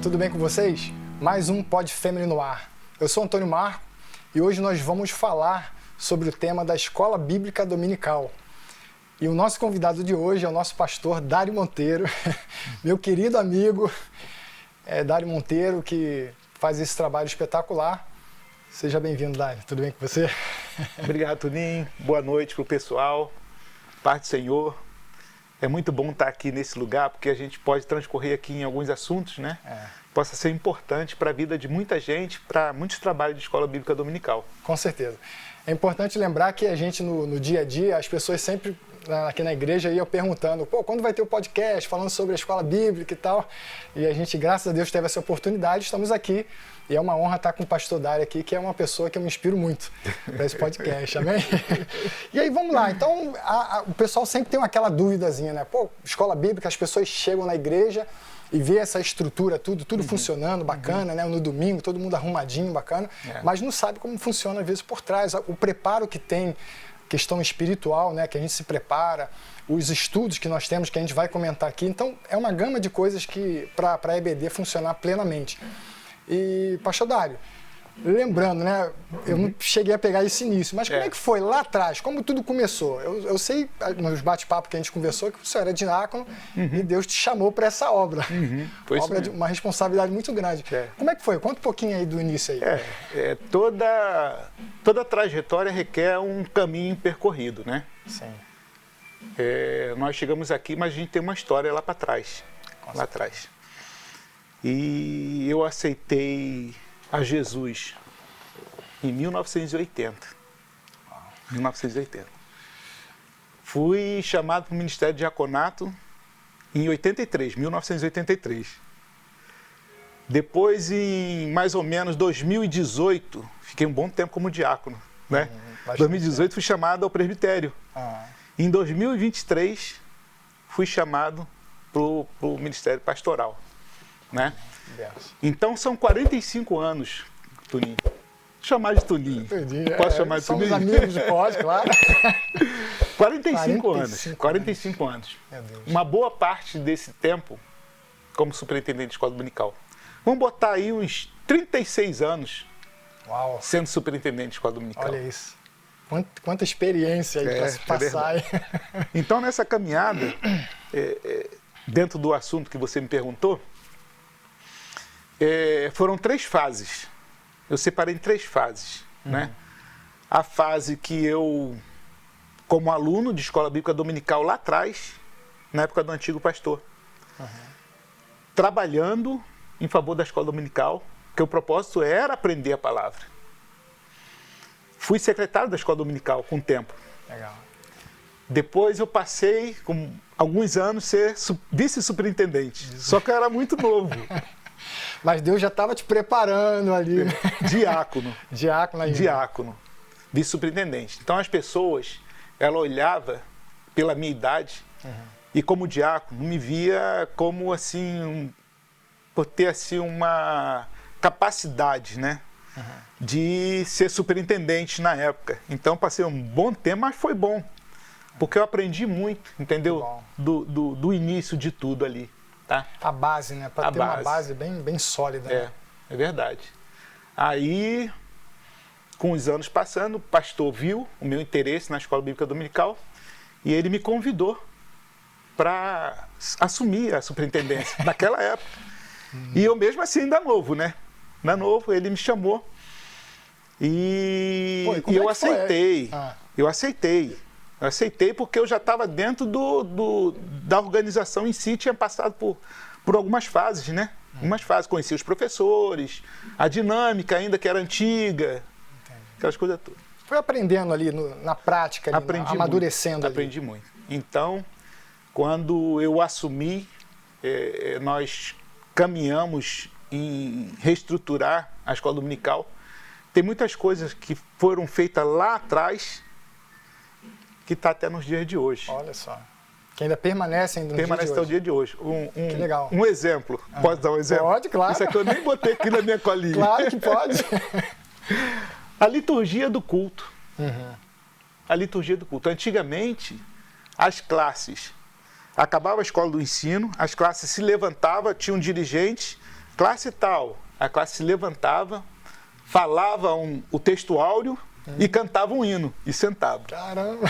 tudo bem com vocês? Mais um Pod Family no ar. Eu sou Antônio Marco e hoje nós vamos falar sobre o tema da Escola Bíblica Dominical. E o nosso convidado de hoje é o nosso pastor Dário Monteiro, meu querido amigo Dário Monteiro, que faz esse trabalho espetacular. Seja bem-vindo, Dário. Tudo bem com você? Obrigado, Toninho. Boa noite para o pessoal. Paz do Senhor. É muito bom estar aqui nesse lugar, porque a gente pode transcorrer aqui em alguns assuntos, né? Possa ser importante para a vida de muita gente, para muitos trabalhos de escola bíblica dominical. Com certeza. É importante lembrar que a gente, no dia a dia, as pessoas sempre, aqui na igreja, iam perguntando, quando vai ter o podcast falando sobre a escola bíblica e tal? E a gente, graças a Deus, teve essa oportunidade, estamos aqui. E é uma honra estar com o pastor Dário aqui, que é uma pessoa que eu me inspiro muito para esse podcast, amém? E aí, vamos lá. Então, o pessoal sempre tem aquela duvidazinha, né? Escola bíblica, as pessoas chegam na igreja e vê essa estrutura, tudo funcionando, bacana, né? No domingo, todo mundo arrumadinho, bacana, mas não sabe como funciona, às vezes, por trás. O preparo que tem, questão espiritual, né? Que a gente se prepara, os estudos que nós temos, que a gente vai comentar aqui. Então, é uma gama de coisas que para a EBD funcionar plenamente. E, pastor Dário, lembrando, né, eu não cheguei a pegar esse início, mas como é que foi lá atrás? Como tudo começou? Eu sei, nos bate-papos que a gente conversou, que o senhor era diácono e Deus te chamou para essa obra. Obra de uma responsabilidade muito grande. Como é que foi? Conta um pouquinho aí do início aí. Toda trajetória requer um caminho percorrido, né? Sim. Nós chegamos aqui, mas a gente tem uma história lá para trás. Lá atrás. E eu aceitei a Jesus em 1980. 1980. Fui chamado para o Ministério de Diaconato em 1983. Depois, em mais ou menos 2018, fiquei um bom tempo como diácono, né? Em 2018 fui chamado ao presbitério. Em 2023 fui chamado para o Ministério Pastoral. Né? Então são 45 anos, Toninho. Chamar de Toninho. Posso chamar de Toninho? Somos amigos, pode, claro. 45 anos. Uma boa parte desse tempo como superintendente de escola dominical. Vamos botar aí uns 36 anos sendo superintendente de escola dominical. Olha isso. Quanta experiência aí para se passar. Então, nessa caminhada, dentro do assunto que você me perguntou, foram 3 fases. Eu separei em 3 fases. Né? A fase que eu, como aluno de escola bíblica dominical lá atrás, na época do antigo pastor, trabalhando em favor da escola dominical, que o propósito era aprender a palavra. Fui secretário da escola dominical com o tempo. Legal. Depois eu passei, com alguns anos, ser vice-superintendente. Só que eu era muito novo. Mas Deus já estava te preparando ali. Né? Diácono. Diácono ainda. Diácono. Vice-superintendente. Então as pessoas, ela olhava pela minha idade e como diácono me via como assim, por ter assim uma capacidade, né? De ser superintendente na época. Então passei um bom tempo, mas foi bom. Porque eu aprendi muito, entendeu? Do início de tudo ali. Tá? A base, né? Para ter uma base bem sólida. Né? É verdade. Aí, com os anos passando, o pastor viu o meu interesse na escola bíblica dominical e ele me convidou para assumir a superintendência naquela época. E eu mesmo assim, ainda novo, né? Ainda novo, ele me chamou e eu aceitei. Eu aceitei porque eu já estava dentro da organização em si, tinha passado por algumas fases, né? Algumas fases, conheci os professores, a dinâmica ainda que era antiga, aquelas coisas todas. Foi aprendendo ali na prática, ali, amadurecendo. Aprendi muito. Então, quando eu assumi, nós caminhamos em reestruturar a escola dominical. Tem muitas coisas que foram feitas lá atrás que está até nos dias de hoje. Olha só. Que ainda permanecem no até o dia de hoje. Que legal. Um exemplo. Posso dar um exemplo? Pode, claro. Isso aqui eu nem botei aqui na minha colinha. Claro que pode. A liturgia do culto. A liturgia do culto. Antigamente, as classes, acabava a escola do ensino, as classes se levantavam, tinham dirigentes, classe tal, a classe se levantava, falava o texto áureo e cantava um hino e sentava. Caramba!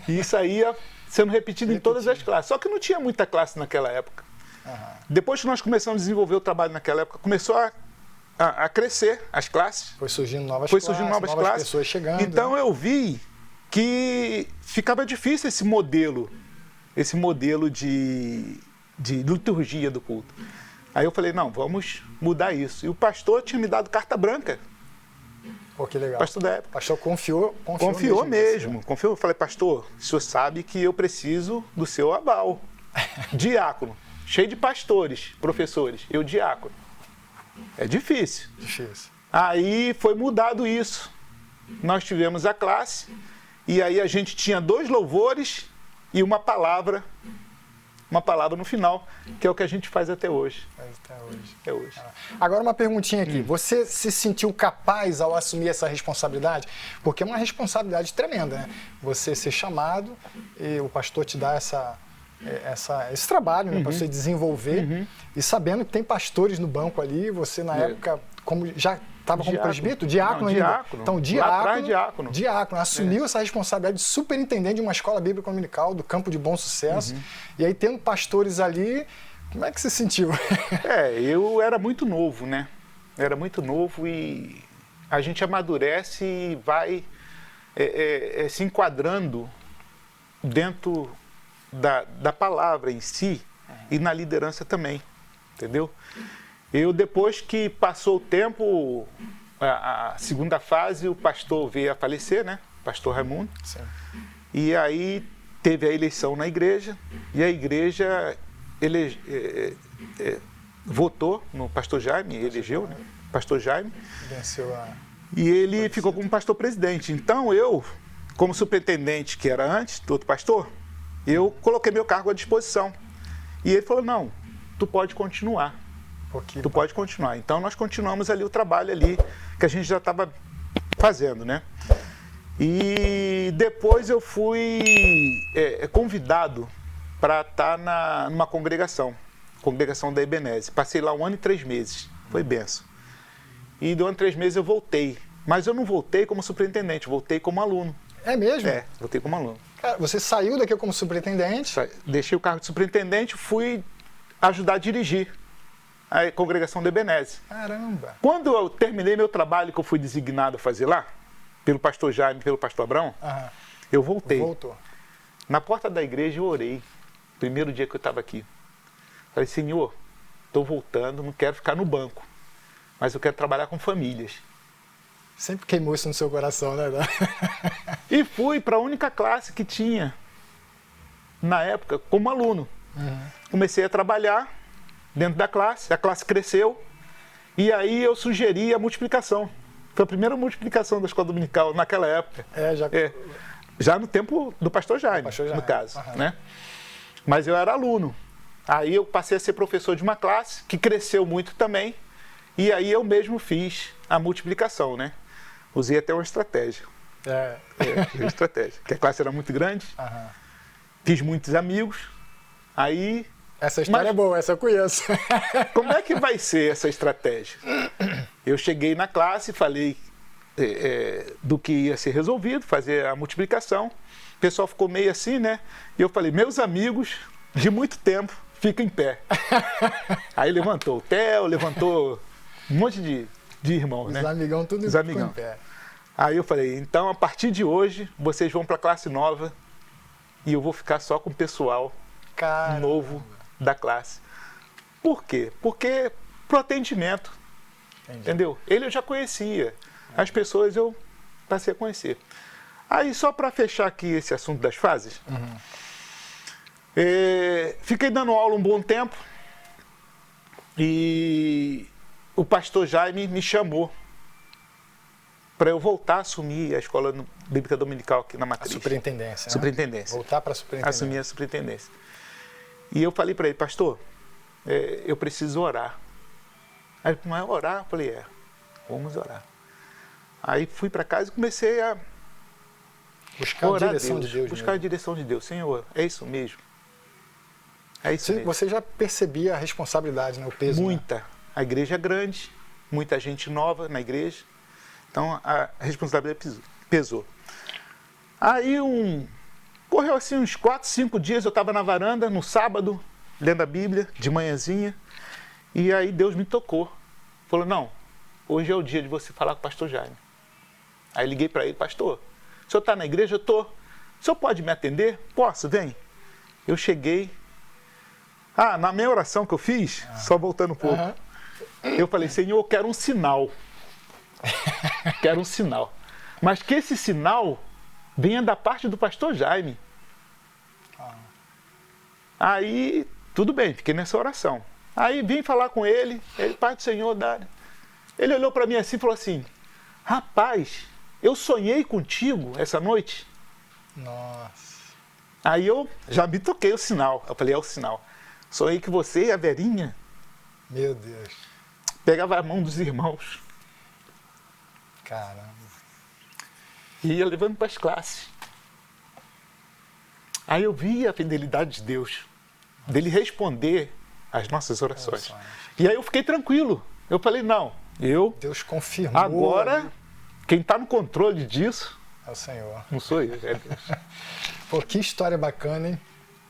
E isso aí ia sendo repetido em todas as classes. Só que não tinha muita classe naquela época. Depois que nós começamos a desenvolver o trabalho naquela época, começou a crescer as classes. Foi surgindo novas classes, pessoas chegando. Então eu vi que ficava difícil esse modelo de liturgia do culto. Aí eu falei, não, vamos mudar isso. E o pastor tinha me dado carta branca. Pô, que legal. Pastor da época. O pastor confiou mesmo. Confiou. Eu falei, pastor, o senhor sabe que eu preciso do seu aval. Diácono, cheio de pastores, professores, eu diácono. É difícil. Aí foi mudado isso. Nós tivemos a classe e aí a gente tinha 2 louvores e uma palavra no final, que é o que a gente faz até hoje. Até hoje. Agora uma perguntinha aqui. Você se sentiu capaz ao assumir essa responsabilidade? Porque é uma responsabilidade tremenda, né? Você ser chamado e o pastor te dá esse trabalho, né, para você desenvolver, e sabendo que tem pastores no banco ali, você na época, como já estava como presbítero, diácono ainda. Então, diácono, assumiu essa responsabilidade de superintendente de uma escola bíblica dominical do Campo de Bom Sucesso, e aí tendo pastores ali, como é que você se sentiu? Eu era muito novo, né? Era muito novo e a gente amadurece e vai se enquadrando dentro da palavra em si e na liderança também, entendeu? Eu, depois que passou o tempo, a segunda fase, o pastor veio a falecer, né? Pastor Raimundo. Sim. E aí teve a eleição na igreja, e a igreja votou no pastor Jaime, elegeu, né? Pastor Jaime. Venceu e ele ficou como pastor presidente. Então eu, como superintendente, que era antes do outro pastor, eu coloquei meu cargo à disposição. E ele falou, não, tu pode continuar. Tu pode continuar. Então nós continuamos ali o trabalho ali que a gente já estava fazendo, né? E depois eu fui convidado para estar numa congregação da Ebenezer. Passei lá 1 ano e 3 meses. Foi benção. E de 1 ano e 3 meses eu voltei. Mas eu não voltei como superintendente, voltei como aluno. É mesmo? Voltei como aluno. Cara, você saiu daqui como superintendente? Deixei o cargo de superintendente, fui ajudar a dirigir a congregação da Ebenezer. Caramba! Quando eu terminei meu trabalho que eu fui designado a fazer lá, pelo pastor Jaime e pelo pastor Abrão, eu voltei. Voltou. Na porta da igreja eu orei, primeiro dia que eu estava aqui. Falei, Senhor, estou voltando, não quero ficar no banco, mas eu quero trabalhar com famílias. Sempre queimou isso no seu coração, né? E fui para a única classe que tinha, na época, como aluno. Comecei a trabalhar dentro da classe, a classe cresceu, e aí eu sugeri a multiplicação. Foi a primeira multiplicação da escola dominical naquela época. Já no tempo do pastor Jaime, no caso. Né? Mas eu era aluno. Aí eu passei a ser professor de uma classe, que cresceu muito também, e aí eu mesmo fiz a multiplicação, né? Usei até uma estratégia. Uma estratégia. Porque a classe era muito grande, fiz muitos amigos, aí... Essa história é boa, essa eu conheço. Como é que vai ser essa estratégia? Eu cheguei na classe, falei do que ia ser resolvido, fazer a multiplicação. O pessoal ficou meio assim, né? E eu falei, meus amigos de muito tempo, ficam em pé. Aí levantou o Theo, levantou um monte de irmãos, né? Os amigão, tudo Os amigão. Em pé. Aí eu falei, então a partir de hoje, vocês vão para a classe nova e eu vou ficar só com o pessoal novo da classe. Por quê? Porque pro atendimento. Entendi. Entendeu? Ele eu já conhecia. As pessoas eu passei a conhecer. Aí, só para fechar aqui esse assunto das fases, fiquei dando aula um bom tempo e o pastor Jaime me chamou para eu voltar a assumir a escola bíblica dominical aqui na Matriz. A superintendência. Superintendência. Voltar para a superintendência. Assumir a superintendência. E eu falei para ele, pastor, eu preciso orar. Aí ele falou, orar? Eu falei, vamos orar. Aí fui para casa e comecei a buscar a direção de Deus. Buscar a direção de Deus. Senhor, é isso mesmo. É isso mesmo. Você já percebia a responsabilidade, né, o peso? Muita, A igreja é grande, muita gente nova na igreja. Então, a responsabilidade pesou. Aí, correu assim uns 4, 5 dias, eu estava na varanda, no sábado, lendo a Bíblia, de manhãzinha. E aí Deus me tocou. Falou, não, hoje é o dia de você falar com o pastor Jaime. Aí liguei para ele, pastor, o senhor está na igreja? Eu estou. O senhor pode me atender? Posso, vem. Eu cheguei. Na minha oração que eu fiz, só voltando um pouco, eu falei, Senhor, eu quero um sinal. Quero um sinal. Mas que esse sinal venha da parte do pastor Jaime. Aí, tudo bem, fiquei nessa oração. Aí vim falar com ele, Pai do Senhor, Dário. Ele olhou para mim assim e falou assim, rapaz, eu sonhei contigo essa noite. Nossa. Aí eu já me toquei o sinal. Eu falei, é o sinal. Sonhei que você e a Verinha, meu Deus, pegava a mão dos irmãos. Caramba. E ia levando para as classes. Aí eu vi a fidelidade de Deus, dele responder às nossas orações. E aí eu fiquei tranquilo. Eu falei, não, Deus confirmou. Agora, quem está no controle disso é o Senhor. Não sou eu, é Deus. Pô, que história bacana, hein?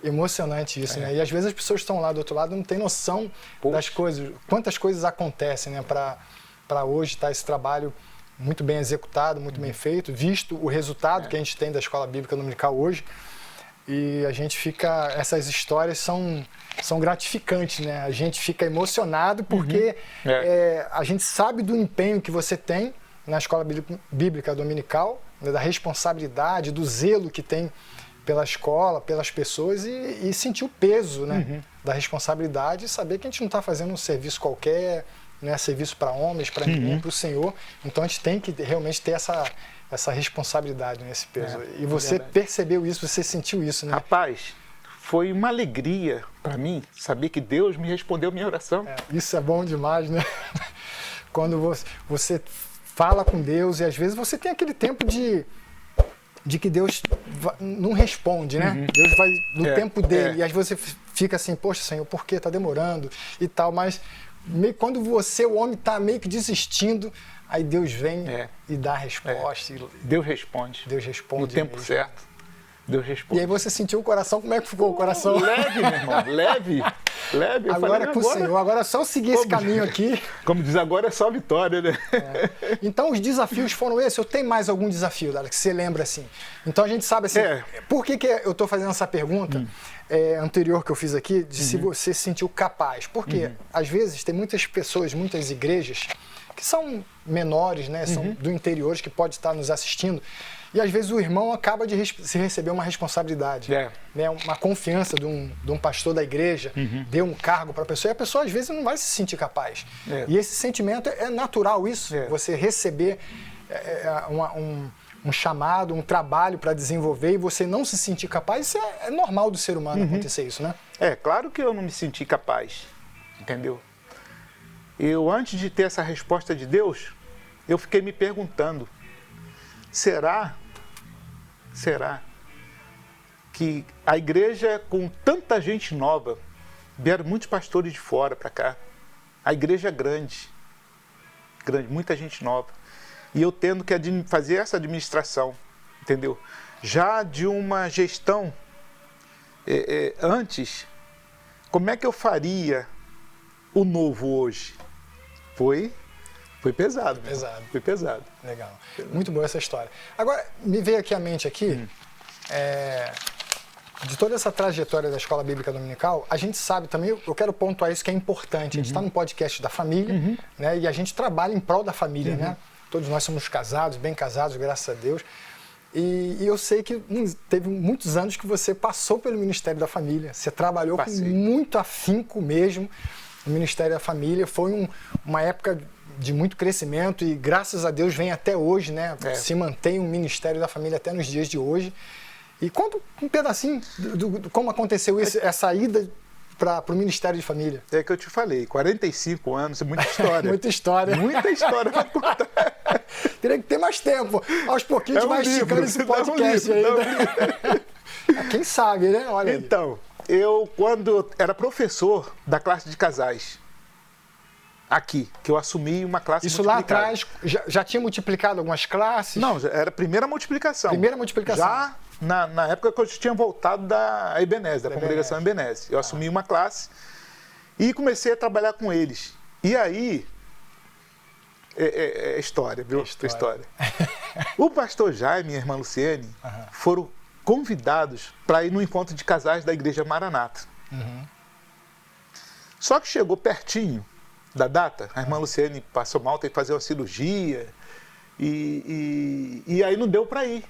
Emocionante isso, né? E às vezes as pessoas estão lá do outro lado e não têm noção das coisas, quantas coisas acontecem, né? Para hoje estar esse trabalho muito bem executado, muito bem feito, visto o resultado que a gente tem da Escola Bíblica Dominical hoje. E a gente fica, essas histórias são gratificantes, né? A gente fica emocionado porque a gente sabe do empenho que você tem na Escola Bíblica Dominical, né? Da responsabilidade, do zelo que tem pela escola, pelas pessoas e sentir o peso, né? Da responsabilidade e saber que a gente não está fazendo um serviço qualquer, não é serviço para homens, para ninguém, para o Senhor. Então a gente tem que realmente ter essa responsabilidade nesse peso. E você percebeu isso, você sentiu isso, né? Rapaz, foi uma alegria para mim saber que Deus me respondeu minha oração. Isso é bom demais, né? Quando você fala com Deus e às vezes você tem aquele tempo de que Deus não responde, né? Deus vai no tempo dele. E às vezes você fica assim, poxa, Senhor, por que está demorando e tal, mas quando o homem está meio que desistindo, aí Deus vem e dá a resposta. Deus responde. Deus responde. No tempo certo. Deus responde. E aí você sentiu o coração, como é que ficou o coração? Leve, meu irmão, leve. Agora com o Senhor, agora é só seguir esse caminho aqui. Como diz, agora é só vitória, né? Então os desafios foram esses? Ou tem mais algum desafio, Dário, que você lembra assim? Então a gente sabe assim, por que eu estou fazendo essa pergunta anterior que eu fiz aqui, de se você se sentiu capaz? Porque às vezes tem muitas pessoas, muitas igrejas, que são menores, né? São do interior, que pode estar nos assistindo, e às vezes o irmão acaba de receber uma responsabilidade, né? Uma confiança de um pastor da igreja, deu um cargo para a pessoa, e a pessoa às vezes não vai se sentir capaz. E esse sentimento é natural, isso, você receber um chamado, um trabalho para desenvolver e você não se sentir capaz, isso é normal do ser humano acontecer isso, né? Claro que eu não me senti capaz, entendeu? Eu, antes de ter essa resposta de Deus, eu fiquei me perguntando, será que a igreja, com tanta gente nova, vieram muitos pastores de fora para cá, a igreja é grande, muita gente nova, e eu tendo que fazer essa administração, entendeu? Já de uma gestão antes, como é que eu faria o novo hoje? Foi pesado. Foi pesado. Legal. Muito boa essa história. Agora, me veio aqui à mente de toda essa trajetória da Escola Bíblica Dominical, a gente sabe também, eu quero pontuar isso que é importante, a gente está no podcast da família, né, e a gente trabalha em prol da família, né? Todos nós somos casados, bem casados, graças a Deus. E eu sei que teve muitos anos que você passou pelo Ministério da Família, você trabalhou com muito afinco mesmo no Ministério da Família, foi uma época de muito crescimento e graças a Deus vem até hoje, né? Se mantém o Ministério da Família até nos dias de hoje. E conta um pedacinho de como aconteceu isso, essa ida para o Ministério de Família. É que eu te falei, 45 anos, é muita história. Muita história. Muita história para contar. Teria que ter mais tempo. Aos pouquinhos a gente vai esticando esse podcast aí. Quem sabe, né? Olha aí. Então, eu quando era professor da classe de casais, aqui, que eu assumi uma classe Isso lá multiplicada. atrás já tinha multiplicado algumas classes? Não, era a primeira multiplicação. Primeira multiplicação. Já na época que eu tinha voltado da Ebenezer, da congregação Ebenezer. Eu assumi uma classe e comecei a trabalhar com eles. E aí, é história, viu? História. O pastor Jaime e a irmã Luciene foram convidados para ir no encontro de casais da Igreja Maranata. Só que chegou pertinho da data, a irmã Luciene passou mal, teve que fazer uma cirurgia, e aí não deu para ir.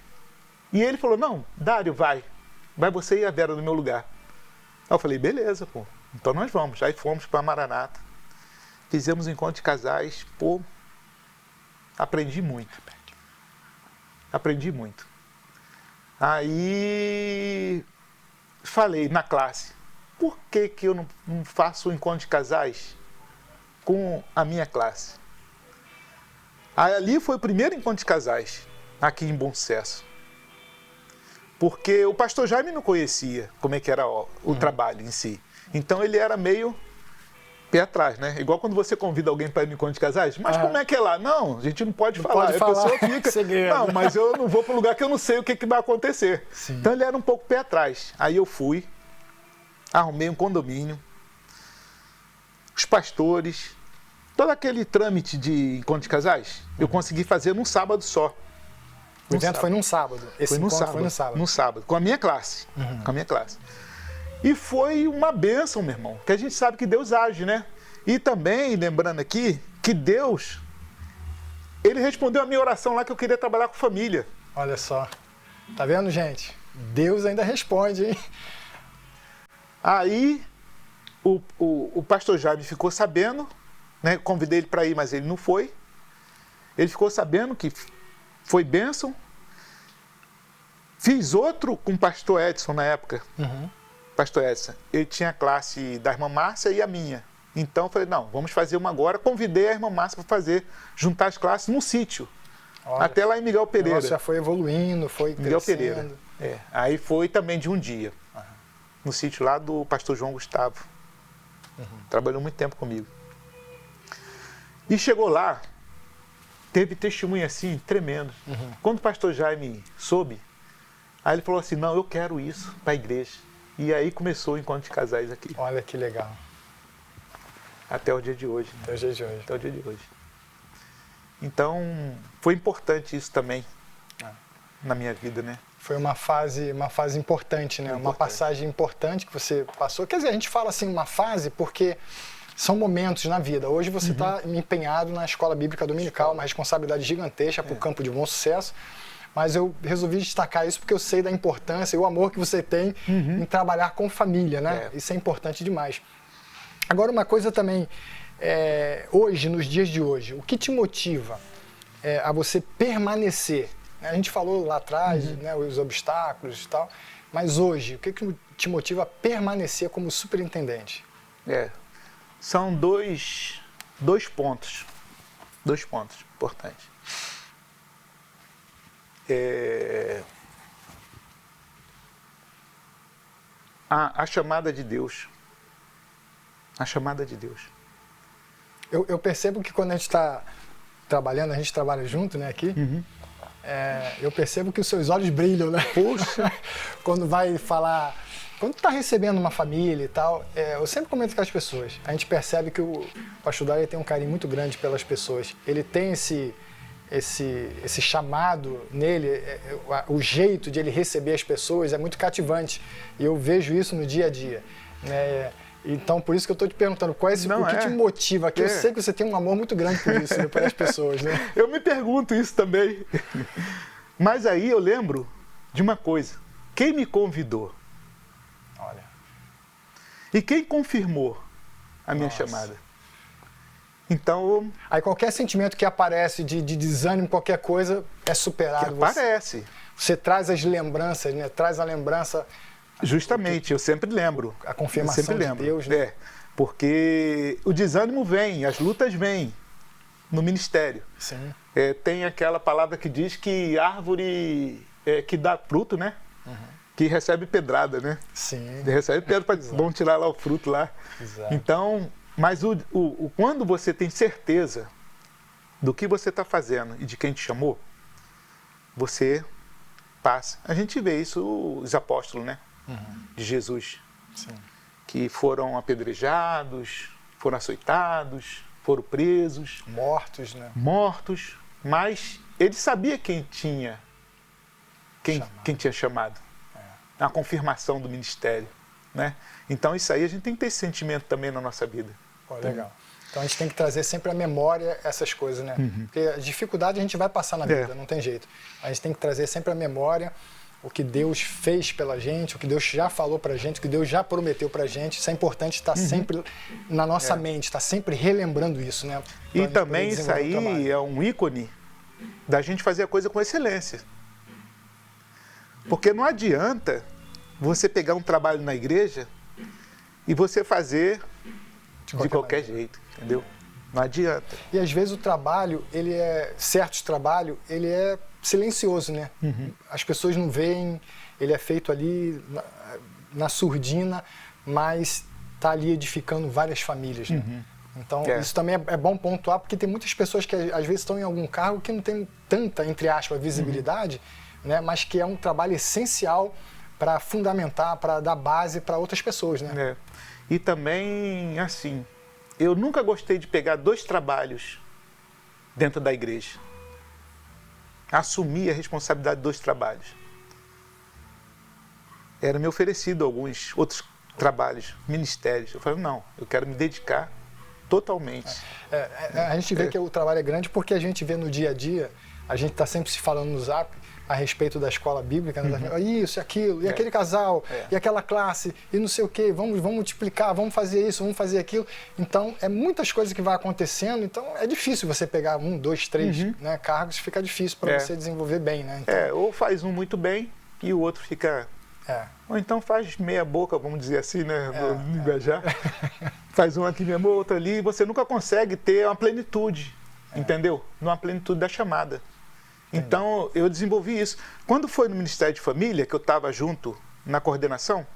E ele falou, não, Dário, vai você e a Vera no meu lugar. Aí eu falei, beleza, pô, então nós vamos. Aí fomos para Maranata, fizemos um encontro de casais, pô, aprendi muito. Aí falei na classe, por que eu não faço um encontro de casais com a minha classe? Aí ali foi o primeiro encontro de casais aqui em Bom Sucesso. Porque o pastor Jaime não conhecia como é que era o trabalho em si. Então ele era meio pé atrás, né? Igual quando você convida alguém para ir no encontro de casais. Mas como é que é lá? Não, a gente não pode falar. Pode a falar. pessoa fica, Segredo. não, mas eu não vou para um lugar que eu não sei o que vai acontecer. Sim. Então ele era um pouco pé atrás. Aí eu fui, arrumei um condomínio, os pastores, todo aquele trâmite de encontro de casais, eu consegui fazer num sábado só. O evento foi num sábado. Esse encontro foi no sábado. No sábado, com a minha classe. Com a minha classe. E foi uma bênção, meu irmão, que a gente sabe que Deus age, né? E também, lembrando aqui, que Deus, Ele respondeu a minha oração lá que eu queria trabalhar com família. Olha só. Tá vendo, gente? Deus ainda responde, hein? Aí, o pastor Jaime ficou sabendo, né? Convidei ele para ir, mas ele não foi. Ele ficou sabendo que foi bênção. Fiz outro com o pastor Edson na época. Pastor Edson, ele tinha a classe da irmã Márcia e a minha. Então eu falei, não, vamos fazer uma agora. Convidei a irmã Márcia para fazer, juntar as classes num sítio. Olha, até lá em Miguel Pereira. O negócio já foi evoluindo, foi Miguel crescendo. Pereira. Aí foi também de um dia. No sítio lá do pastor João Gustavo. Trabalhou muito tempo comigo. E chegou lá, teve testemunho assim, tremendo. Quando o pastor Jaime soube, aí ele falou assim, não, eu quero isso para a igreja. E aí começou o encontro de casais aqui. Olha que legal. Até o dia de hoje. Até o dia de hoje. Até o dia de hoje. Então, foi importante isso também na minha vida, né? Foi uma fase importante, né? Uma passagem importante que você passou. Quer dizer, a gente fala assim uma fase porque são momentos na vida. Hoje você está empenhado na escola bíblica dominical, uma responsabilidade gigantesca para o campo de Bom Sucesso. Mas eu resolvi destacar isso porque eu sei da importância e o amor que você tem em trabalhar com família, né? Isso é importante demais. Agora, uma coisa também, hoje, nos dias de hoje, o que te motiva a você permanecer? A gente falou lá atrás, né, os obstáculos e tal, mas hoje, o que te motiva a permanecer como superintendente? São dois pontos importantes. A chamada de Deus. A chamada de Deus. Eu percebo que quando a gente está trabalhando, a gente trabalha junto, né, aqui, eu percebo que os seus olhos brilham, né? Poxa! Quando vai falar, quando está recebendo uma família e tal, eu sempre comento com as pessoas, a gente percebe que o pastor Dário tem um carinho muito grande pelas pessoas. Ele tem esse chamado nele, o jeito de ele receber as pessoas é muito cativante. E eu vejo isso no dia a dia, né? Então, por isso que eu estou te perguntando, o que te motiva aqui? Eu sei que você tem um amor muito grande por isso, né, pelas pessoas, né? Eu me pergunto isso também. Mas aí eu lembro de uma coisa. Quem me convidou? Olha. E quem confirmou a minha chamada? Então... Aí qualquer sentimento que aparece de desânimo, qualquer coisa, é superado. Que aparece. Você traz as lembranças, né? Traz a lembrança... Justamente, eu sempre lembro. A confirmação de Deus, né? Porque o desânimo vem, as lutas vêm no ministério. Sim. Tem aquela palavra que diz que árvore que dá fruto, né? Que recebe pedrada, né? Sim. Recebe pedra para vão tirar lá o fruto lá. Exato. Então, Mas quando você tem certeza do que você está fazendo e de quem te chamou, você passa. A gente vê isso, os apóstolos, né? De Jesus. Sim. Que foram apedrejados, foram açoitados, foram presos. Mortos, né? Mortos. Mas ele sabia quem tinha chamado. A confirmação do ministério, né? Então isso aí a gente tem que ter esse sentimento também na nossa vida. Pô, legal. Então a gente tem que trazer sempre à memória essas coisas, né? Porque a dificuldade a gente vai passar na vida, não tem jeito. A gente tem que trazer sempre à memória o que Deus fez pela gente, o que Deus já falou pra gente, o que Deus já prometeu pra gente. Isso é importante estar sempre na nossa mente, estar sempre relembrando isso, né? E também isso aí é um ícone da gente fazer a coisa com excelência. Porque não adianta você pegar um trabalho na igreja e você fazer de qualquer jeito, entendeu? Não adianta. E às vezes o trabalho, certos trabalhos, ele é silencioso, né? As pessoas não veem, ele é feito ali na surdina, mas está ali edificando várias famílias, né? Então, isso também é bom pontuar, porque tem muitas pessoas que às vezes estão em algum cargo que não tem tanta, entre aspas, visibilidade, né? Mas que é um trabalho essencial para fundamentar, para dar base para outras pessoas, né? E também, assim, eu nunca gostei de pegar 2 trabalhos dentro da igreja. Assumir a responsabilidade de 2 trabalhos. Era me oferecido alguns outros trabalhos, ministérios. Eu falei, não, eu quero me dedicar totalmente. A gente vê que o trabalho é grande porque a gente vê no dia a dia, a gente está sempre se falando no Zap a respeito da escola bíblica, né? Isso e aquilo, e aquele casal, e aquela classe, e não sei o quê, vamos multiplicar, vamos fazer isso, vamos fazer aquilo. Então, é muitas coisas que vai acontecendo, então é difícil você pegar 1, 2, 3 né, cargos, fica difícil para você desenvolver bem, né? Então, ou faz um muito bem e o outro fica... Ou então faz meia boca, vamos dizer assim, né, no linguajar. Faz um aqui, meia boca, outro ali, e você nunca consegue ter uma plenitude, entendeu? Numa plenitude da chamada. Então, eu desenvolvi isso. Quando foi no Ministério de Família, que eu estava junto na coordenação,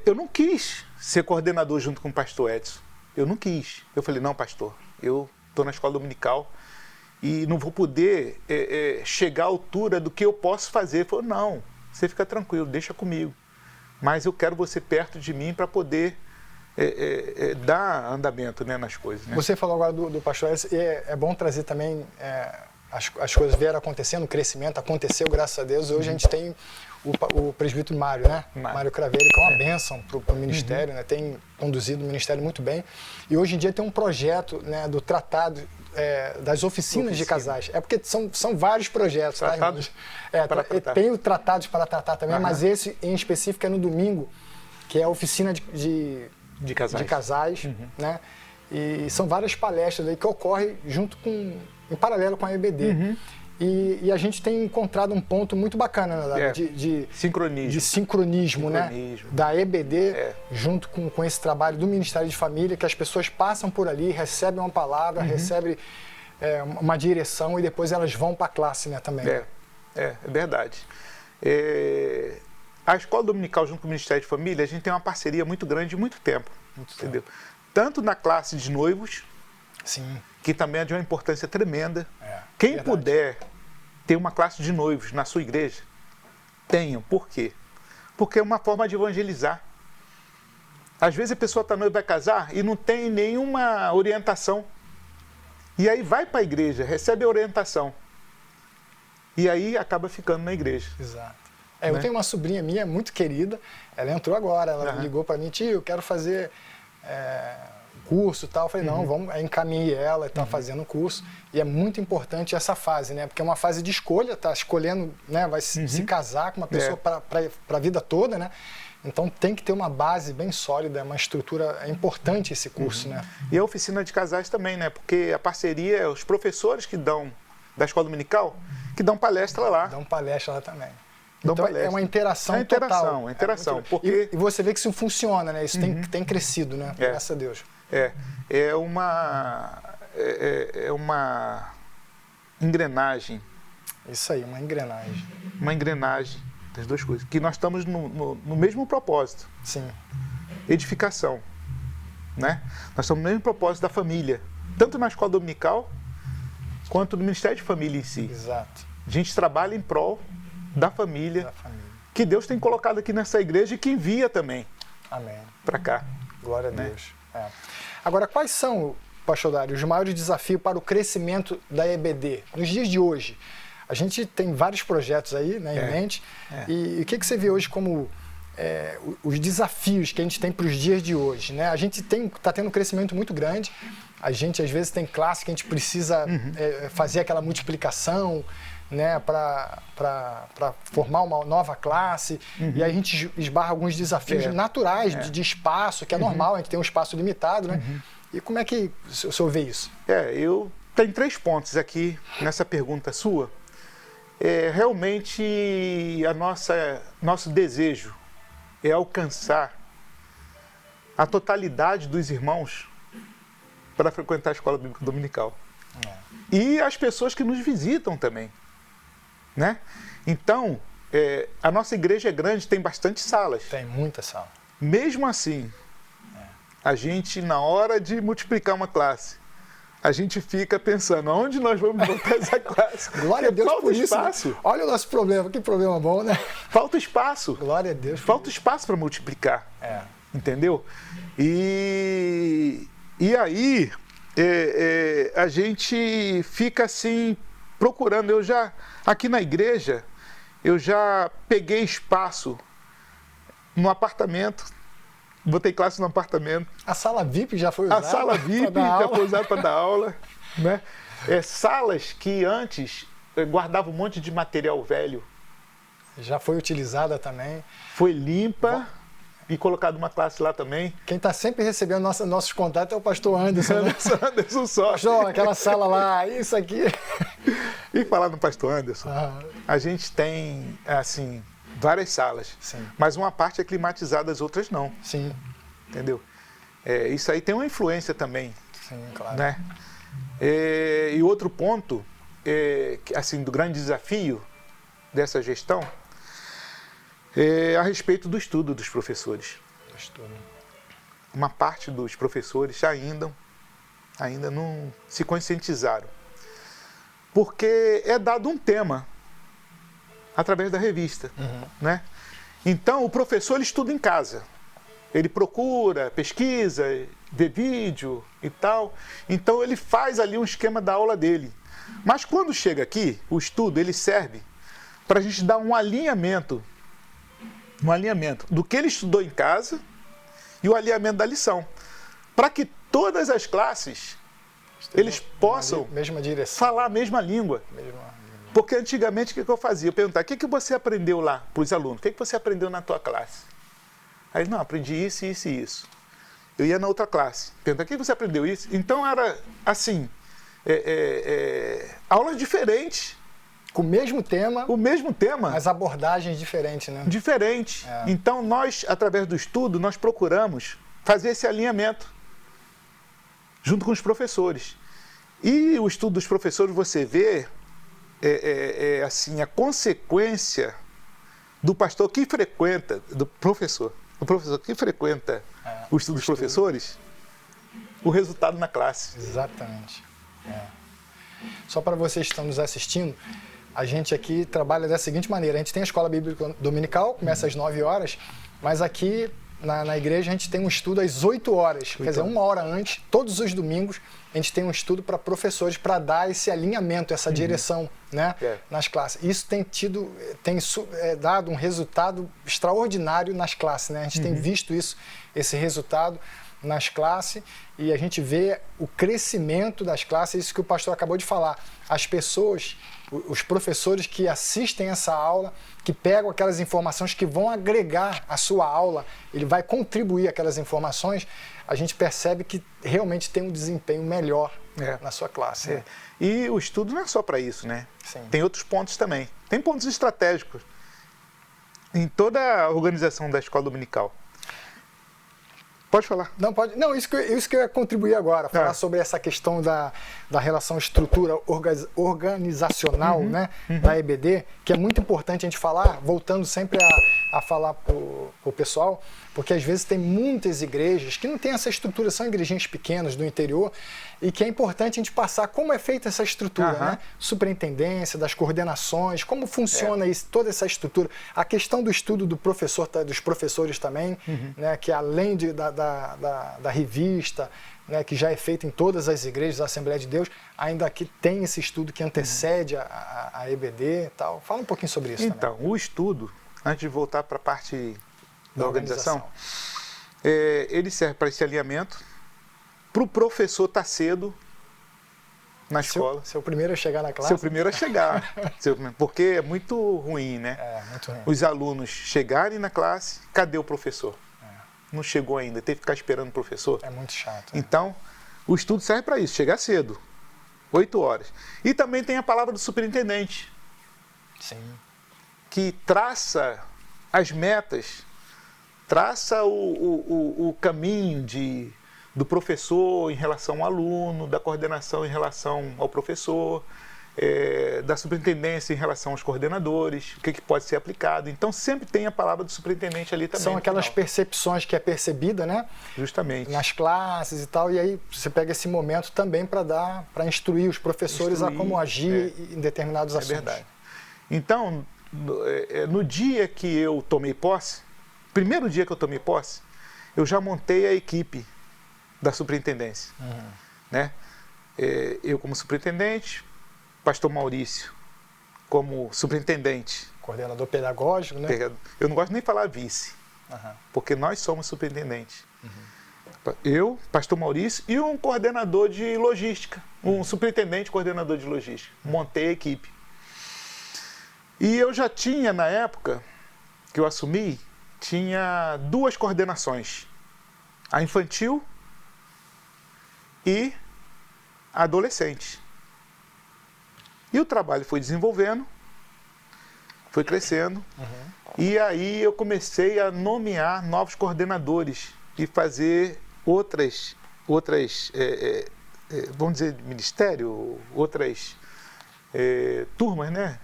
eu não quis ser coordenador junto com o pastor Edson. Eu não quis. Eu falei, não, pastor, eu estou na escola dominical e não vou poder chegar à altura do que eu posso fazer. Ele falou, não, você fica tranquilo, deixa comigo. Mas eu quero você perto de mim para poder dar andamento, né, nas coisas. Né? Você falou agora do pastor Edson, e é bom trazer também... As coisas vieram acontecendo, o crescimento aconteceu, graças a Deus. Hoje a gente tem o presbítero Mário, né? Mário Craveiro, que é uma bênção para o ministério, né? Tem conduzido o ministério muito bem. E hoje em dia tem um projeto, né, do tratado das oficinas de casais. É porque são vários projetos. Tratados tem o Tratados para Tratar também, mas esse em específico é no domingo, que é a oficina de casais, né? E são várias palestras aí que ocorrem em paralelo com a EBD. E a gente tem encontrado um ponto muito bacana, né, de sincronismo, né, da EBD junto com esse trabalho do Ministério de Família, que as pessoas passam por ali, recebem uma palavra, recebem uma direção e depois elas vão para a classe, né, também. É verdade. A escola dominical junto com o Ministério de Família, a gente tem uma parceria muito grande de muito tempo. Entendeu? Tanto na classe de noivos, sim, que também é de uma importância tremenda. Quem verdade. Puder ter uma classe de noivos na sua igreja, tenham. Por quê? Porque é uma forma de evangelizar. Às vezes a pessoa está noiva, vai casar e não tem nenhuma orientação. E aí vai para a igreja, recebe a orientação. E aí acaba ficando na igreja. Exato. Eu tenho uma sobrinha minha muito querida, ela entrou agora, ela ligou para mim, tio, eu quero fazer curso e tal. Eu falei, não, vamos, encaminhei ela, está fazendo o curso. E é muito importante essa fase, né? Porque é uma fase de escolha, está escolhendo, né? Vai se casar com uma pessoa para a vida toda, né? Então tem que ter uma base bem sólida, uma estrutura, é importante esse curso, né? E a oficina de casais também, né? Porque a parceria, os professores que dão, da escola dominical, que dão palestra lá. Dão palestra lá também. Então é uma interação total. É interação. Porque... E você vê que isso funciona, né? Isso tem crescido, né? Graças a Deus. É uma engrenagem. Isso aí, uma engrenagem. Uma engrenagem das duas coisas. Que nós estamos no mesmo propósito. Sim. Edificação. né? Nós estamos no mesmo propósito da família, tanto na escola dominical quanto no Ministério de Família em si. Exato. A gente trabalha em prol da família, que Deus tem colocado aqui nessa igreja e que envia também. Amém. Para cá. Glória a Deus. Agora, quais são, pastor Dário, os maiores desafios para o crescimento da EBD nos dias de hoje? A gente tem vários projetos aí, né, em mente. E o que você vê hoje como os desafios que a gente tem para os dias de hoje, né? A gente está tendo um crescimento muito grande. A gente, às vezes, tem classe que a gente precisa fazer aquela multiplicação, né, para formar uma nova classe. E aí a gente esbarra alguns desafios naturais de espaço, que é normal, a gente tem um espaço limitado, né? E como é que o senhor vê isso? Eu tenho 3 pontos aqui nessa pergunta sua. Realmente, nosso desejo é alcançar a totalidade dos irmãos para frequentar a escola bíblica dominical. E as pessoas que nos visitam também, né? Então, a nossa igreja é grande, tem bastante salas. Tem muita sala. Mesmo assim, a gente, na hora de multiplicar uma classe, a gente fica pensando, aonde nós vamos botar essa classe? Glória a Deus falta por isso. espaço. Né? Olha o nosso problema, que problema bom, né? Falta espaço. Glória a Deus. Falta espaço para multiplicar. Entendeu? E aí, a gente fica assim, procurando. Aqui na igreja, eu já peguei espaço no apartamento. Botei classe no apartamento. A sala VIP já foi usada? A sala VIP já foi usada para dar aula. Né? Salas que antes guardavam um monte de material velho. Já foi utilizada também. Foi limpa e colocado uma classe lá também. Quem está sempre recebendo nossos contatos é o pastor Anderson. Né? Anderson só. Pastor, aquela sala lá, isso aqui. E falar no pastor Anderson, a gente tem, assim, várias salas. Sim. Mas uma parte é climatizada, as outras não. Sim. Entendeu? Isso aí tem uma influência também. Sim, claro. Né? E outro ponto, assim, do grande desafio dessa gestão, a respeito do estudo dos professores. Uma parte dos professores ainda não se conscientizaram. Porque é dado um tema através da revista. Né? Então, o professor ele estuda em casa. Ele procura, pesquisa, vê vídeo e tal. Então, ele faz ali um esquema da aula dele. Mas quando chega aqui, o estudo ele serve para a gente dar um alinhamento do que ele estudou em casa e o alinhamento da lição. Para que todas as classes eles possam falar a mesma língua. Porque antigamente o que eu fazia? Eu perguntava, o que você aprendeu lá para os alunos? O que você aprendeu na tua classe? Aí não, aprendi isso, isso e isso. Eu ia na outra classe, perguntava, o que você aprendeu isso? Então era assim, aulas diferentes. Com o mesmo tema. O mesmo tema. Mas abordagens diferentes, né? Diferente. Então nós, através do estudo, nós procuramos fazer esse alinhamento junto com os professores. E o estudo dos professores, você vê, assim, a consequência do pastor que frequenta, do professor que frequenta o estudo dos professores, o resultado na classe. Exatamente. Só para vocês que estão nos assistindo, a gente aqui trabalha da seguinte maneira, a gente tem a escola bíblica dominical, começa às 9 horas, mas aqui na igreja a gente tem um estudo às 8 horas, quer dizer, 1 hora antes, todos os domingos, a gente tem um estudo para professores para dar esse alinhamento, essa direção, né, nas classes. Isso tem dado um resultado extraordinário nas classes, né? A gente tem visto esse resultado nas classes e a gente vê o crescimento das classes, isso que o pastor acabou de falar. As pessoas, os professores que assistem essa aula, que pegam aquelas informações que vão agregar a sua aula, ele vai contribuir aquelas informações, a gente percebe que realmente tem um desempenho melhor na sua classe. E o estudo não é só para isso, né? Sim. Tem outros pontos também. Tem pontos estratégicos em toda a organização da escola dominical. Pode falar. Não, pode. Não, isso que eu ia contribuir agora, falar sobre essa questão da relação estrutura organizacional, né, da EBD, que é muito importante a gente falar, voltando sempre a falar para o o pessoal, porque às vezes tem muitas igrejas que não têm essa estrutura, são igrejinhas pequenas do interior, e que é importante a gente passar como é feita essa estrutura, né? Superintendência, das coordenações, como funciona isso, toda essa estrutura. A questão do estudo do professor, dos professores também, né? Que além da revista, né, que já é feito em todas as igrejas da Assembleia de Deus, ainda aqui tem esse estudo que antecede a EBD e tal. Fala um pouquinho sobre isso então, também. O estudo, antes de voltar para a parte da organização, ele serve para esse alinhamento, para o professor estar cedo na escola. Ser o primeiro a chegar na classe. Ser o primeiro a chegar. Porque é muito ruim, né? Muito ruim. Os alunos chegarem na classe, cadê o professor? Não chegou ainda, teve que ficar esperando o professor. É muito chato. Então, o estudo serve para isso, chegar cedo, 8 horas. E também tem a palavra do superintendente. Sim. Que traça as metas, traça o caminho do professor em relação ao aluno, da coordenação em relação ao professor, da superintendência em relação aos coordenadores, o que pode ser aplicado. Então, sempre tem a palavra do superintendente ali também. São aquelas percepções que é percebida, né? Justamente. Nas classes e tal, e aí você pega esse momento também para instruir os professores a como agir em determinados assuntos. É verdade. Então, no dia que eu tomei posse, primeiro dia que eu tomei posse, eu já montei a equipe da superintendência. Né? Eu como superintendente, pastor Maurício como superintendente. Coordenador pedagógico, né? Eu não gosto nem de falar vice, porque nós somos superintendentes. Eu, pastor Maurício, e um coordenador de logística, um superintendente coordenador de logística. Montei a equipe. E eu já tinha, na época que eu assumi, tinha 2 coordenações. A infantil e a adolescente. E o trabalho foi desenvolvendo, foi crescendo, e aí eu comecei a nomear novos coordenadores e fazer outras vamos dizer, ministério, outras turmas, né?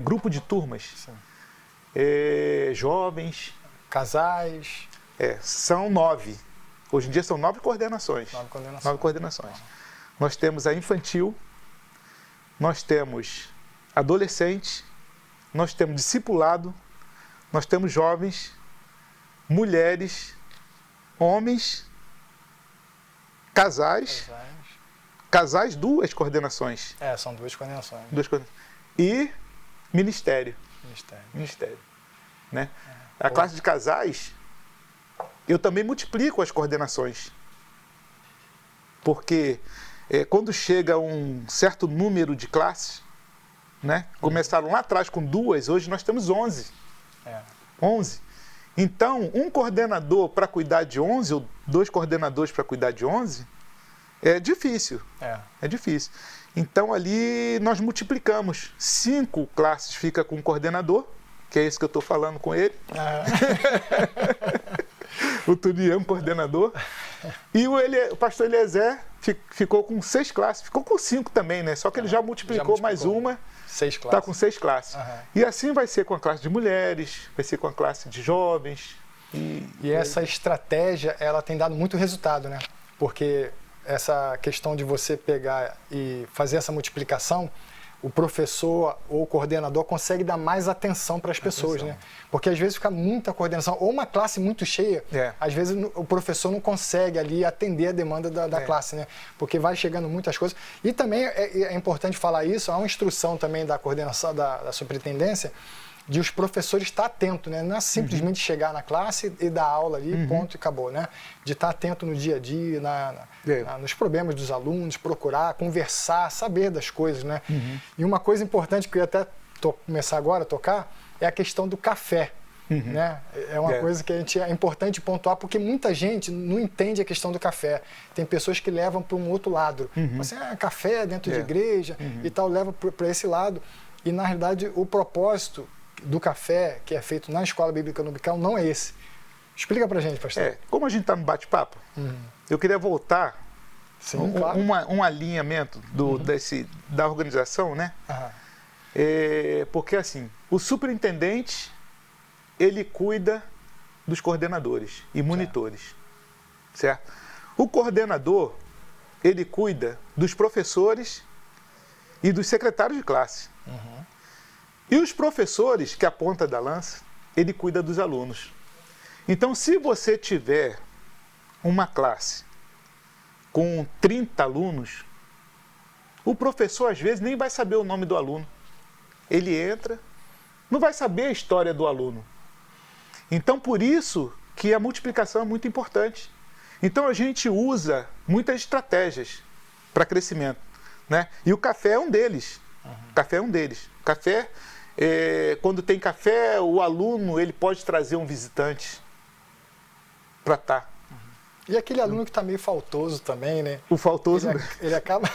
Grupo de turmas. Jovens. Casais. São 9. Hoje em dia são 9 coordenações. 9 coordenações. Nós temos a infantil, nós temos adolescente, nós temos discipulado, nós temos jovens, mulheres, homens, casais, 2 coordenações. São 2 coordenações. E ministério. Ministério. Né? A classe de casais, eu também multiplico as coordenações. Porque quando chega um certo número de classes, né? Começaram lá atrás com 2, hoje nós temos 11. 11. Então, um coordenador para cuidar de 11, ou 2 coordenadores para cuidar de 11, é difícil. É difícil. Então, ali nós multiplicamos. 5 classes fica com um coordenador, que é esse que eu estou falando com ele. O Tunião, coordenador. E o pastor Eliezer ficou com 6 classes. Ficou com 5 também, né? Só que ele já multiplicou mais uma. 6 classes. Está com 6 classes. E assim vai ser com a classe de mulheres, vai ser com a classe de jovens. E essa estratégia, ela tem dado muito resultado, né? Porque essa questão de você pegar e fazer essa multiplicação, o professor ou o coordenador consegue dar mais atenção para as pessoas, né? Porque às vezes fica muita coordenação, ou uma classe muito cheia, às vezes o professor não consegue ali atender a demanda da classe, né? Porque vai chegando muitas coisas. E também é importante falar isso, há uma instrução também da coordenação da superintendência, de os professores estar atentos, né? Não é simplesmente chegar na classe e dar aula ali, ponto e acabou, né? De estar atento no dia a dia, nos problemas dos alunos, procurar, conversar, saber das coisas, né? E uma coisa importante que eu ia até começar agora a tocar é a questão do café, né? É uma coisa que é importante pontuar, porque muita gente não entende a questão do café. Tem pessoas que levam para um outro lado. Assim, café dentro de igreja e tal, leva para esse lado. E, na realidade, o propósito do café que é feito na Escola Bíblica no Bical não é esse. Explica pra gente, pastor. Como a gente está no bate-papo, eu queria voltar claro. um alinhamento da organização, né? Porque assim, o superintendente ele cuida dos coordenadores e monitores, certo? O coordenador, ele cuida dos professores e dos secretários de classe. E os professores, que é a ponta da lança, ele cuida dos alunos. Então, se você tiver uma classe com 30 alunos, o professor, às vezes, nem vai saber o nome do aluno. Ele entra, não vai saber a história do aluno. Então, por isso que a multiplicação é muito importante. Então, a gente usa muitas estratégias para crescimento, né? E o café é um deles. O café é um deles. O café, quando tem café, o aluno ele pode trazer um visitante para estar. E aquele aluno que está meio faltoso também, né? O faltoso... Ele acaba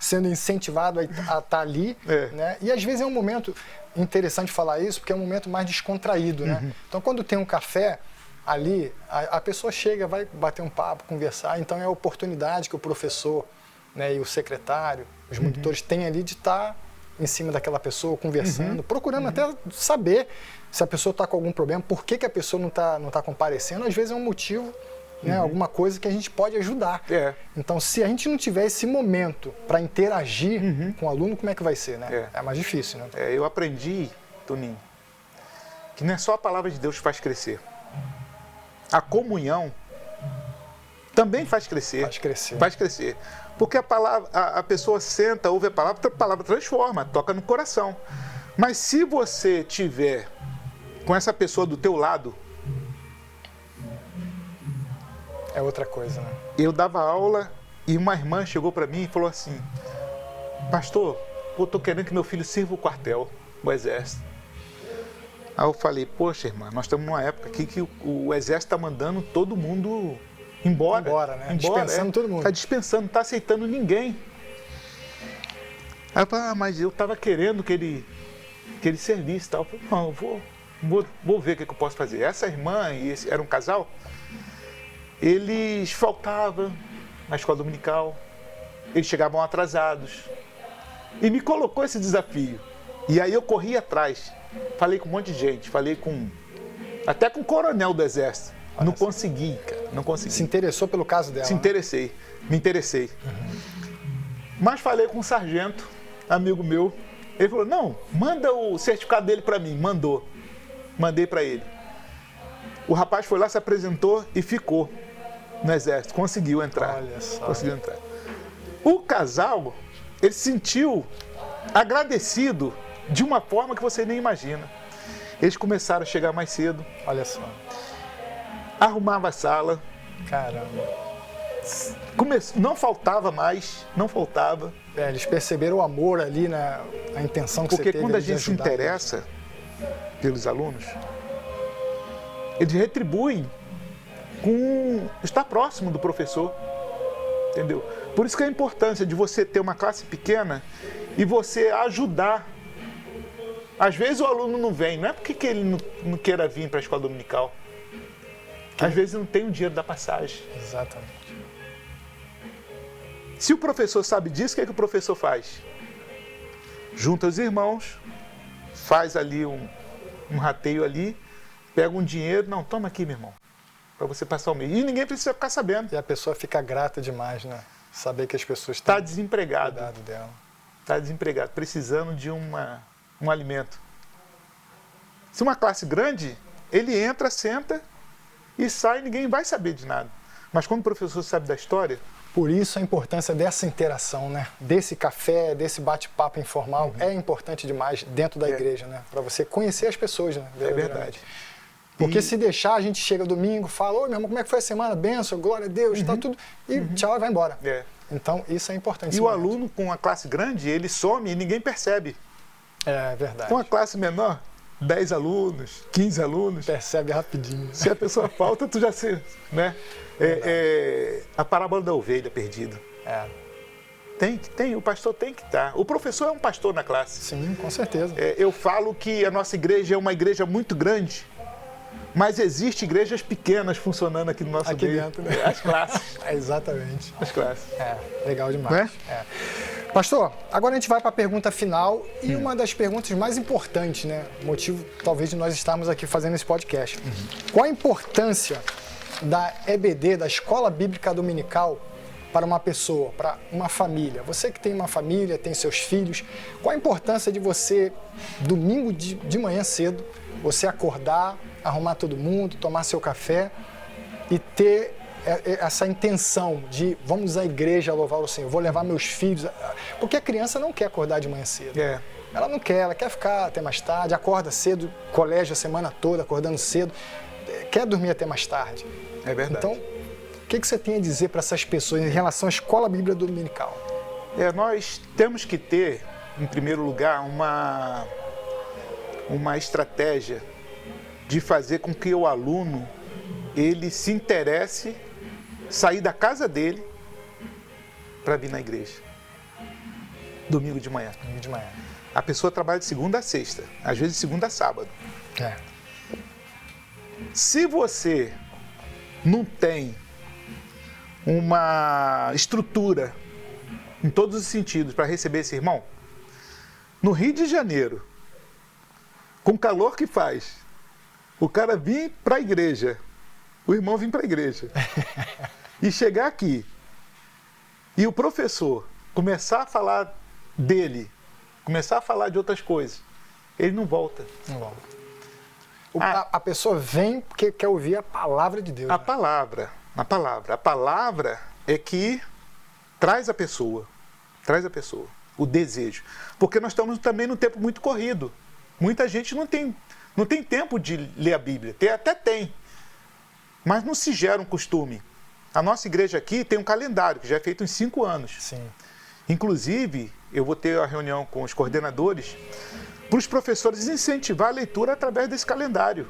sendo incentivado a estar ali, né? E às vezes é um momento interessante falar isso, porque é um momento mais descontraído, né? Então, quando tem um café ali, a pessoa chega, vai bater um papo, conversar, então é a oportunidade que o professor, né, e o secretário, os monitores têm ali de estar em cima daquela pessoa, conversando, procurando até saber se a pessoa está com algum problema, por que a pessoa não tá comparecendo. Às vezes é um motivo, né, alguma coisa que a gente pode ajudar. Então, se a gente não tiver esse momento para interagir com o aluno, como é que vai ser, né? É mais difícil, né? Eu aprendi, Toninho, que não é só a palavra de Deus que faz crescer. A comunhão também faz crescer. Faz crescer. Faz crescer. Porque a pessoa senta, ouve a palavra transforma, toca no coração. Mas se você tiver com essa pessoa do teu lado... É outra coisa, né? Eu dava aula e uma irmã chegou para mim e falou assim: pastor, eu estou querendo que meu filho sirva o quartel, o exército. Aí eu falei: poxa, irmã, nós estamos numa época aqui que o exército está mandando todo mundo embora. Embora, né? Dispensando todo mundo. Está dispensando, não está aceitando ninguém. Aí eu falei: mas eu estava querendo que ele servisse e tal. Eu falei: não, eu vou ver o que eu posso fazer. Essa irmã e esse era um casal, eles faltavam na escola dominical, eles chegavam atrasados. E me colocou esse desafio. E aí eu corri atrás. Falei com um monte de gente, até com o coronel do exército. Não consegui, cara, não consegui. Se interessou pelo caso dela? Me interessei. Mas falei com um sargento, amigo meu. Ele falou: não, manda o certificado dele para mim. Mandei para ele. O rapaz foi lá, se apresentou e ficou no exército. Conseguiu entrar. Olha só. Conseguiu entrar. O casal, ele se sentiu agradecido de uma forma que você nem imagina. Eles começaram a chegar mais cedo. Olha só. Arrumava a sala. Caramba. Não faltava mais, não faltava. Eles perceberam o amor ali, né? A intenção que Porque você teve. Porque quando a gente se interessa pelos alunos, eles retribuem com estar próximo do professor. Entendeu? Por isso que é a importância de você ter uma classe pequena e você ajudar. Às vezes o aluno não vem, não é porque ele não queira vir para a escola dominical. Às vezes não tem o dinheiro da passagem. Exatamente. Se o professor sabe disso, o que é que o professor faz? Junta os irmãos, faz ali um rateio ali, pega um dinheiro, não, toma aqui, meu irmão, para você passar o mês. E ninguém precisa ficar sabendo. E a pessoa fica grata demais, né? Saber que as pessoas estão... Está desempregado. Cuidado dela. Está desempregado, precisando de um alimento. Se uma classe grande, ele entra, senta e sai, ninguém vai saber de nada. Mas quando o professor sabe da história... Por isso a importância dessa interação, né? Desse café, desse bate-papo informal, é importante demais dentro da igreja, né? Para você conhecer as pessoas, né? É verdade. Porque se deixar, a gente chega domingo, fala: oi, meu irmão, como é que foi a semana? Benção, glória a Deus, tá tudo... E tchau, e vai embora. Então, isso é importante. E o aluno com uma classe grande, ele some e ninguém percebe. É verdade. Com uma classe menor, 10 alunos, 15 alunos... Percebe rapidinho. Se a pessoa falta, tu já sei, né? A parábola da ovelha perdida. O pastor tem que estar. O professor é um pastor na classe. Sim, com certeza. Eu falo que a nossa igreja é uma igreja muito grande, mas existem igrejas pequenas funcionando aqui no nosso meio. Dentro, né? As classes. Exatamente. As classes. Legal demais. Não é? Pastor, agora a gente vai para a pergunta final e uma das perguntas mais importantes, né? Motivo, talvez, de nós estarmos aqui fazendo esse podcast. Qual a importância da EBD, da Escola Bíblica Dominical, para uma pessoa, para uma família? Você que tem uma família, tem seus filhos, qual a importância de você, domingo de manhã cedo, você acordar, arrumar todo mundo, tomar seu café e ter essa intenção de vamos à igreja louvar o Senhor, vou levar meus filhos, porque a criança não quer acordar de manhã cedo. Ela não quer, ela quer ficar até mais tarde, acorda cedo, colégio a semana toda, acordando cedo, quer dormir até mais tarde. É verdade. Então, o que você tem a dizer para essas pessoas em relação à Escola Bíblica Dominical? Nós temos que ter, em primeiro lugar, uma estratégia de fazer com que o aluno ele se interesse, sair da casa dele para vir na igreja. Domingo de manhã. Domingo de manhã. A pessoa trabalha de segunda a sexta, às vezes de segunda a sábado. Se você não tem uma estrutura em todos os sentidos para receber esse irmão, no Rio de Janeiro, com o calor que faz, o cara vir para a igreja, o irmão vir para a igreja, e chegar aqui, e o professor começar a falar dele, começar a falar de outras coisas, ele não volta. Não volta. A pessoa vem porque quer ouvir a palavra de Deus. A palavra. A palavra é que traz a pessoa, o desejo. Porque nós estamos também num tempo muito corrido. Muita gente não tem tempo de ler a Bíblia. Até tem, mas não se gera um costume. A nossa igreja aqui tem um calendário que já é feito em 5 anos. Sim. Inclusive, eu vou ter a reunião com os coordenadores para os professores incentivar a leitura através desse calendário.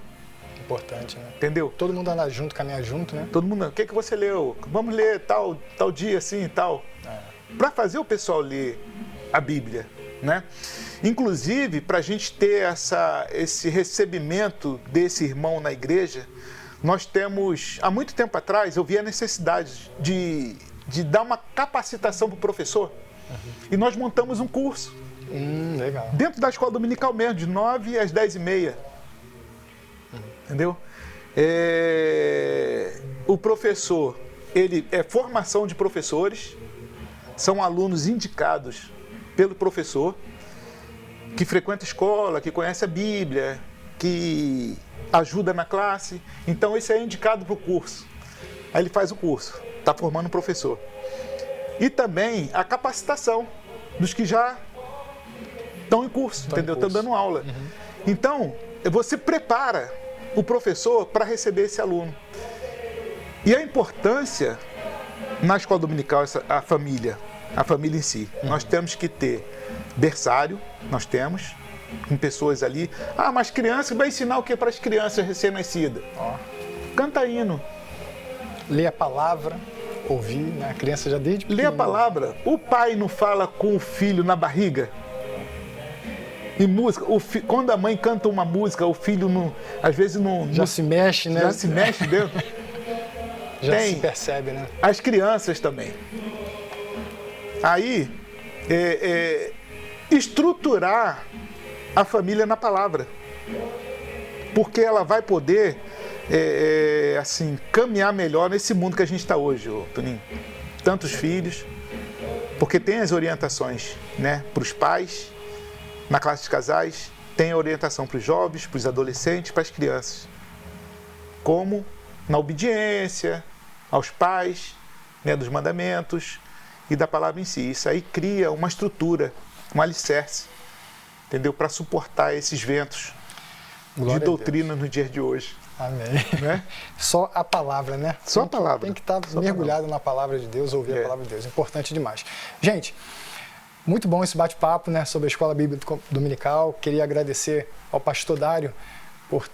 Importante, né? Entendeu? Todo mundo andar junto, caminhar junto, né? Todo mundo, o que você leu? Vamos ler tal dia assim e tal. Para fazer o pessoal ler a Bíblia, né? Inclusive, para a gente ter esse recebimento desse irmão na igreja, nós temos, há muito tempo atrás, eu vi a necessidade de dar uma capacitação para o professor. E nós montamos um curso. Legal. Dentro da escola dominical mesmo, de 9 às 10h30. Entendeu? O professor, ele é formação de professores, são alunos indicados pelo professor, que frequenta a escola, que conhece a Bíblia, que ajuda na classe. Então esse é indicado para o curso. Aí ele faz o curso, está formando um professor. E também a capacitação dos que já estão em curso, entendeu? Estão dando aula. Então, você prepara o professor para receber esse aluno. E a importância na escola dominical, a família em si. Nós temos que ter berçário, nós temos, com pessoas ali. Mas criança, vai ensinar o que para as crianças recém-nascidas? Canta hino. Ler a palavra, ouvir, né? A criança já desde pequeno. Lê a palavra. O pai não fala com o filho na barriga? E música, quando a mãe canta uma música, o filho não, às vezes não... Já se mexe, né? Já se mexe dentro. Já se percebe, né? As crianças também. Aí, estruturar a família na palavra. Porque ela vai poder, assim, caminhar melhor nesse mundo que a gente está hoje, Toninho. Tantos filhos, porque tem as orientações, né, para os pais, na classe de casais, tem a orientação para os jovens, para os adolescentes, para as crianças. Como na obediência aos pais, né, dos mandamentos e da palavra em si. Isso aí cria uma estrutura, um alicerce, entendeu? Para suportar esses ventos de doutrina no dia de hoje. Amém. Né? Só a palavra, né? Só a palavra. Tem que estar mergulhado na palavra de Deus, ouvir a palavra de Deus. Importante demais. Gente, muito bom esse bate-papo, né, sobre a Escola Bíblica Dominical. Queria agradecer ao pastor Dário por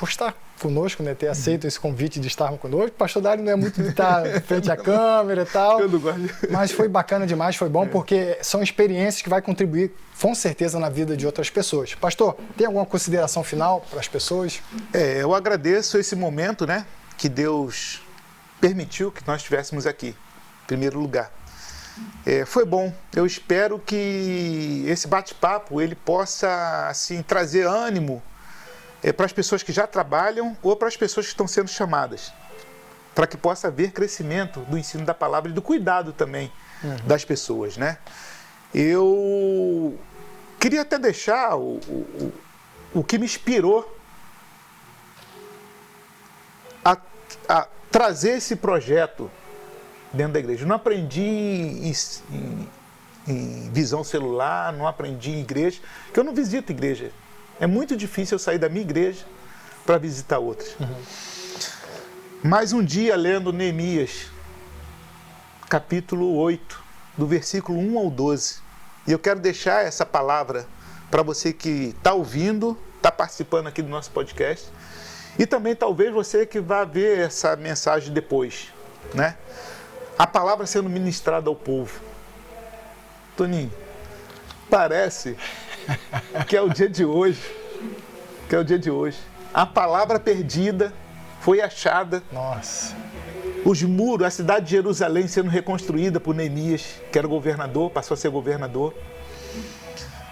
estar conosco, né, ter aceito esse convite de estar conosco. O pastor Dário não é muito de estar frente à câmera e tal, eu não gosto. Mas foi bacana demais, foi bom, porque são experiências que vai contribuir, com certeza, na vida de outras pessoas. Pastor, tem alguma consideração final para as pessoas? Eu agradeço esse momento, né, que Deus permitiu que nós estivéssemos aqui, em primeiro lugar. Foi bom. Eu espero que esse bate-papo ele possa assim, trazer ânimo para as pessoas que já trabalham ou para as pessoas que estão sendo chamadas, para que possa haver crescimento do ensino da palavra e do cuidado também das pessoas, né? Eu queria até deixar o que me inspirou a trazer esse projeto dentro da igreja. Eu não aprendi em visão celular, não aprendi em igreja, porque eu não visito igreja. É muito difícil eu sair da minha igreja para visitar outras. Mas um dia, lendo Neemias, capítulo 8, do versículo 1 ao 12, e eu quero deixar essa palavra para você que está ouvindo, está participando aqui do nosso podcast, e também talvez você que vai ver essa mensagem depois, né? A palavra sendo ministrada ao povo. Toninho, parece que é o dia de hoje. A palavra perdida foi achada. Nossa. Os muros, a cidade de Jerusalém sendo reconstruída por Neemias, que era governador, passou a ser governador.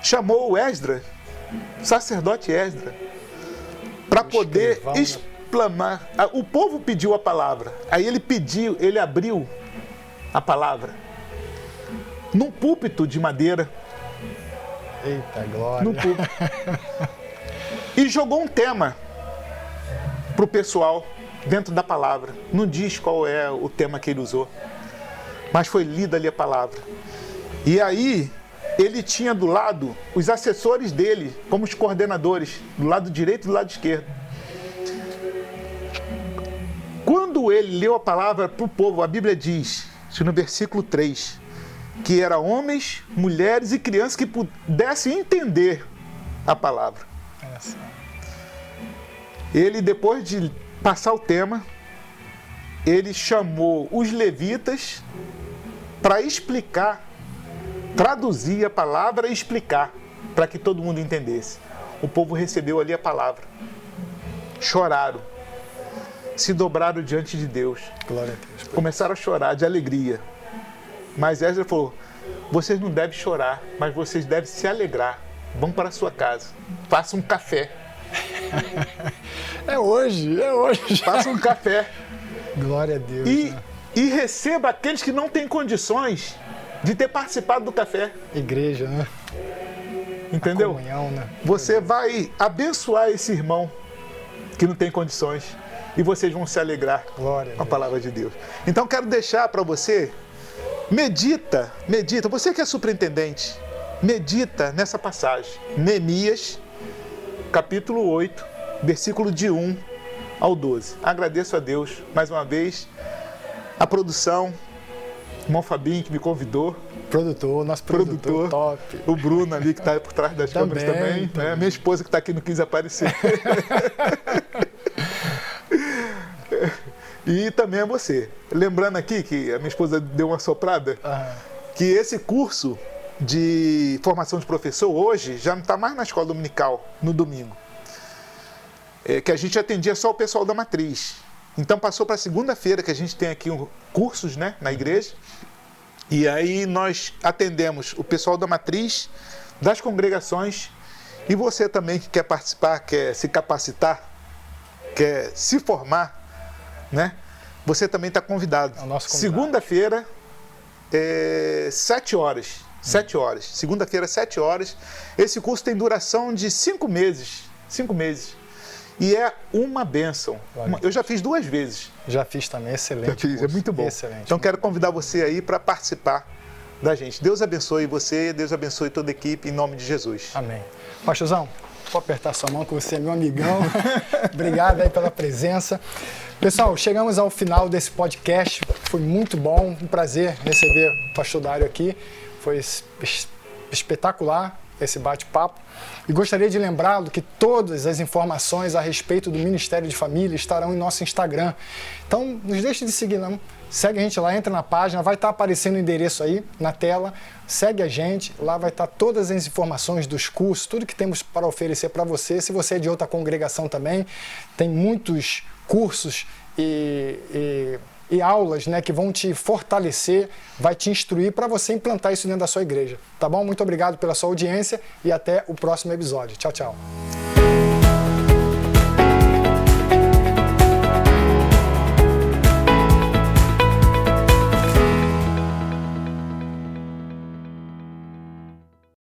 Chamou o Esdras, sacerdote Esdras, para poder explamar. O povo pediu a palavra. Aí ele abriu a palavra num púlpito de madeira. Eita glória. Num púlpito. E jogou um tema para o pessoal dentro da palavra. Não diz qual é o tema que ele usou, mas foi lida ali a palavra. E aí ele tinha do lado os assessores dele, como os coordenadores, do lado direito e do lado esquerdo. Quando ele leu a palavra para o povo, a Bíblia diz, no versículo 3, que eram homens, mulheres e crianças que pudessem entender a palavra. Ele, depois de passar o tema, ele chamou os levitas para explicar, traduzir a palavra e explicar, para que todo mundo entendesse. O povo recebeu ali a palavra, choraram, se dobraram diante de Deus, glória a Deus, começaram a chorar de alegria. Mas Esdras falou, vocês não devem chorar, mas vocês devem se alegrar. Vão para a sua casa, façam um café. É hoje. Faça um café. Glória a Deus. E receba aqueles que não têm condições de ter participado do café. Igreja, né? Entendeu? A comunhão, né? Você vai abençoar esse irmão que não tem condições e vocês vão se alegrar com a palavra de Deus. Então quero deixar para você, medita, você que é superintendente, medita nessa passagem. Neemias, capítulo 8, versículo de 1 ao 12. Agradeço a Deus, mais uma vez, a produção, o irmão Fabinho que me convidou. Nosso produtor top. O Bruno ali que está por trás das câmeras também. Né? Minha esposa que está aqui não quis aparecer. E também a você. Lembrando aqui que a minha esposa deu uma soprada, que esse curso de formação de professor hoje já não está mais na escola dominical, no domingo. Que a gente atendia só o pessoal da matriz. Então passou para segunda-feira que a gente tem aqui cursos, né, na igreja. E aí nós atendemos o pessoal da matriz, das congregações, e você também que quer participar, quer se capacitar, quer se formar, né? Você também está convidado. Segunda-feira, 7 horas. 7 horas. Segunda-feira, 7 horas. Esse curso tem duração de 5 meses. 5 meses. E é uma bênção. Eu já fiz 2 vezes. Já fiz também, excelente. É muito bom. Excelente. Então quero convidar você aí para participar da gente. Deus abençoe você, Deus abençoe toda a equipe, em nome de Jesus. Amém. Pastorzão, vou apertar sua mão, que você é meu amigão. Obrigado aí pela presença. Pessoal, chegamos ao final desse podcast. Foi muito bom, um prazer receber o pastor Dário aqui. Foi espetacular esse bate-papo. E gostaria de lembrá-lo que todas as informações a respeito do Ministério de Família estarão em nosso Instagram. Então, não deixe de seguir, não. Segue a gente lá, entra na página, vai estar aparecendo o endereço aí na tela. Segue a gente, lá vai estar todas as informações dos cursos, tudo que temos para oferecer para você. Se você é de outra congregação também, tem muitos cursos e e aulas, né, que vão te fortalecer, vai te instruir para você implantar isso dentro da sua igreja. Tá bom? Muito obrigado pela sua audiência e até o próximo episódio. Tchau, tchau.